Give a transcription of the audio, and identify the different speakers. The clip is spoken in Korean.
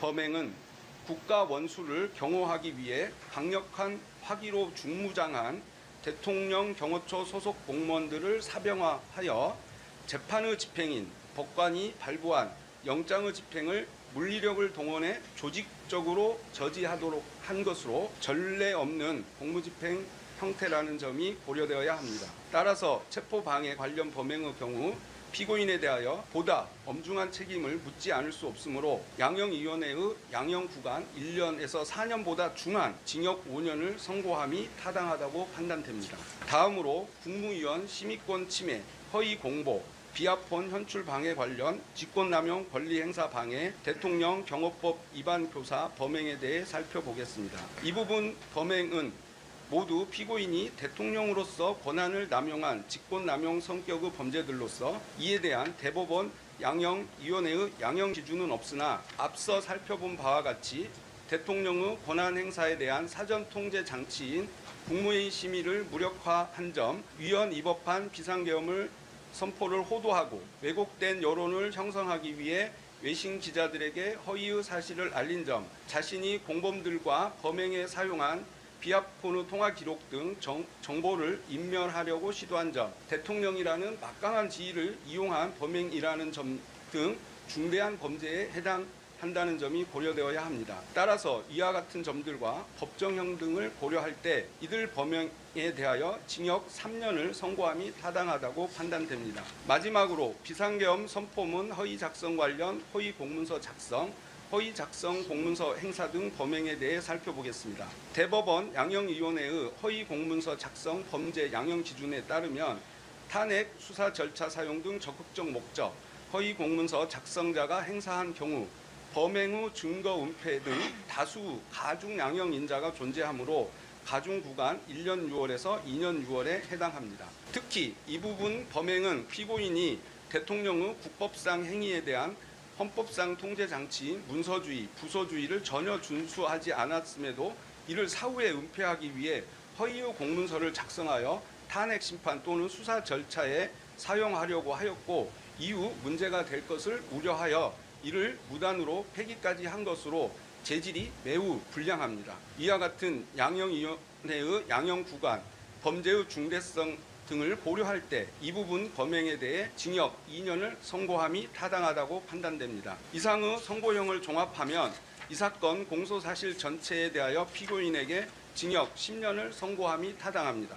Speaker 1: 범행은 국가 원수를 경호하기 위해 강력한 화기로 중무장한 대통령 경호처 소속 공무원들을 사병화하여 재판의 집행인 법관이 발부한 영장의 집행을 물리력을 동원해 조직적으로 저지하도록 한 것으로 전례 없는 공무집행 형태라는 점이 고려되어야 합니다. 따라서 체포방해 관련 범행의 경우 피고인에 대하여 보다 엄중한 책임을 묻지 않을 수 없으므로 양형위원회의 양형구간 1년에서 4년보다 중한 징역 5년을 선고함이 타당하다고 판단됩니다. 다음으로 국무위원 심의권 침해, 허위 공보, 비합본 현출 방해 관련 직권남용 권리행사 방해, 대통령 경호법 위반 교사 범행에 대해 살펴보겠습니다. 이 부분 범행은 모두 피고인이 대통령으로서 권한을 남용한 직권남용 성격의 범죄들로서 이에 대한 대법원 양형위원회의 양형 기준은 없으나 앞서 살펴본 바와 같이 대통령의 권한 행사에 대한 사전 통제 장치인 국무회의 심의를 무력화한 점, 위헌 위법한 비상계엄을 선포를 호도하고 왜곡된 여론을 형성하기 위해 외신 기자들에게 허위의 사실을 알린 점, 자신이 공범들과 범행에 사용한 비합본의 통화 기록 등 정보를 인멸하려고 시도한 점, 대통령이라는 막강한 지위를 이용한 범행이라는 점 등 중대한 범죄에 해당한다는 점이 고려되어야 합니다. 따라서 이와 같은 점들과 법정형 등을 고려할 때 이들 범행에 대하여 징역 3년을 선고함이 타당하다고 판단됩니다. 마지막으로 비상계엄 선포문 허위 작성 관련 허위 공문서 작성, 허위 작성 공문서 행사 등 범행에 대해 살펴보겠습니다. 대법원 양형위원회의 허위 공문서 작성 범죄 양형 기준에 따르면 탄핵 수사 절차 사용 등 적극적 목적, 허위 공문서 작성자가 행사한 경우 범행 후 증거 은폐 등 다수 가중 양형 인자가 존재하므로 가중 구간 1년 6월에서 2년 6월에 해당합니다. 특히 이 부분 범행은 피고인이 대통령의 국법상 행위에 대한 헌법상 통제 장치인 문서주의, 부서주의를 전혀 준수하지 않았음에도 이를 사후에 은폐하기 위해 허위의 공문서를 작성하여 탄핵 심판 또는 수사 절차에 사용하려고 하였고 이후 문제가 될 것을 우려하여 이를 무단으로 폐기까지 한 것으로 재질이 매우 불량합니다. 이와 같은 양형위원회의 양형구간, 범죄의 중대성 등을 고려할 때 이 부분 범행에 대해 징역 2년을 선고함이 타당하다고 판단됩니다. 이상의 선고형을 종합하면 이 사건 공소사실 전체에 대하여 피고인에게 징역 10년을 선고함이 타당합니다.